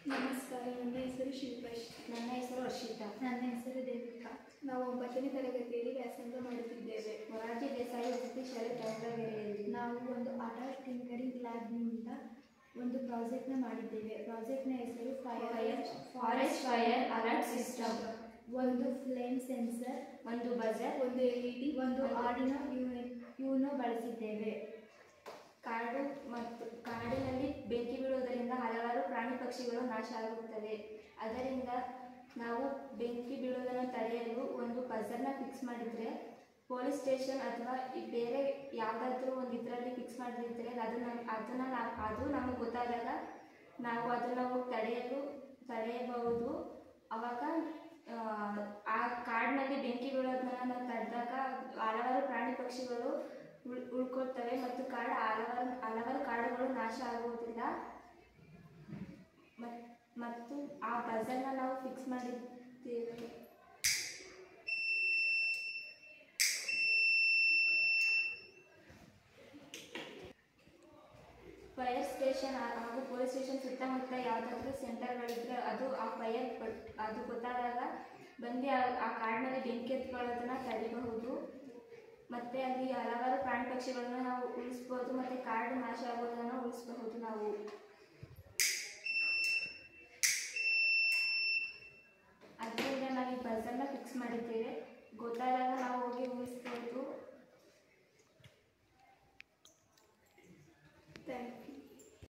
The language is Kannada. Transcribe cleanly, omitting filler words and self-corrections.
ನಮಸ್ಕಾರ. ನನ್ನ ಹೆಸರು ಶಿಲ್ಪೇಶ್. ನನ್ನ ಹೆಸರು ಹರ್ಷಿತಾ. ನನ್ನ ಹೆಸರು ದೇವಿಕಾ. ನಾವು 9ನೇ ತರಗತಿಯಲ್ಲಿ ವ್ಯಾಸಂಗ ಮಾಡುತ್ತಿದ್ದೇವೆ. ಮೊರಾರ್ಜಿ ದೇಸಾಯಿ ವಸತಿ ಶಾಲೆ ದಾವಣಗೆರೆಯಲ್ಲಿ. ನಾವು ಒಂದು ಆರ್ಟ್ ಟಿಂಕರಿಂಗ್ ಲ್ಯಾಬ್ನಿಂದ ಒಂದು ಪ್ರಾಜೆಕ್ಟ್ನ ಮಾಡಿದ್ದೇವೆ. ಪ್ರಾಜೆಕ್ಟ್ನ ಹೆಸರು ಫಾರೆಸ್ಟ್ ಫೈರ್ ಅಲರ್ಟ್ ಸಿಸ್ಟಮ್. ಒಂದು ಫ್ಲೇಮ್ ಸೆನ್ಸರ್, ಒಂದು ಬಜರ್, ಒಂದು LED, ಒಂದು ಆರ್ಡಿನೋ ಯುನೋ ಬಳಸಿದ್ದೇವೆ. ಕಾಡಿನಲ್ಲಿ ಬೆಂಕಿ ಬೀಳುವುದರಿಂದ ಹಲವಾರು ಪ್ರಾಣಿ ಪಕ್ಷಿಗಳು ನಾಶ ಆಗುತ್ತವೆ. ಅದರಿಂದ ನಾವು ಬೆಂಕಿ ಬೀಳುವುದನ್ನು ತಡೆಯಲು ಒಂದು ಬಜರ್ನ ಫಿಕ್ಸ್ ಮಾಡಿದರೆ, ಪೊಲೀಸ್ ಸ್ಟೇಷನ್ ಅಥವಾ ಬೇರೆ ಯಾವುದಾದ್ರೂ ಒಂದು ಇದರಲ್ಲಿ ಫಿಕ್ಸ್ ಮಾಡಿದ್ರೆ ಅದು ನಮಗೆ ಗೊತ್ತಾದಾಗ ನಾವು ಅದನ್ನು ತಡೆಯಬಹುದು. ಆವಾಗ ಆ ಕಾಡಿನಲ್ಲಿ ಬೆಂಕಿ ಬೀಳೋದನ್ನ ನಾವು ತಡೆದಾಗ ಹಲವಾರು ಪ್ರಾಣಿ ಪಕ್ಷಿಗಳು ಉಳ್ಕೊಳ್ತವೆ ಮತ್ತು ಹಲವಾರು ಕಾಡುಗಳು ನಾಶ ಆಗುವುದಿಲ್ಲ. ಮತ್ತು ಆ ಬಜರ್ನ ನಾವು ಫಿಕ್ಸ್ ಮಾಡಿದ್ದೇವೆ. ಫೈರ್ ಸ್ಟೇಷನ್ ಹಾಗೂ ಪೊಲೀಸ್ ಸ್ಟೇಷನ್ ಸುತ್ತಮುತ್ತ ಯಾವುದಾದ್ರೂ ಸೆಂಟರ್ಗಳಿದ್ರೆ ಆ ಫೈರ್ ಅದು ಗೊತ್ತಾದಾಗ ಬಂದು ಆ ಕಾಡಿನಲ್ಲಿ ಬೆಂಕಿ ಎತ್ಕೊಳ್ಳೋದನ್ನು ತಡೆಯಬಹುದು. ಮತ್ತು ಅಲ್ಲಿ ಹಲವಾರು ಪ್ರಾಣಿ ಪಕ್ಷಿಗಳನ್ನು ನಾವು ಉಳಿಸ್ಬೋದು ಮತ್ತು ಕಾಡು ನಾಶ ಆಗೋದನ್ನು ಉಳಿಸಬಹುದು. ನಾವು ಅದರಿಂದ ನಾವು ಈ ಬಜರ್ನ ಫಿಕ್ಸ್ ಮಾಡಿದ್ದೇವೆ. ಗೊತ್ತಾದಾಗ ನಾವು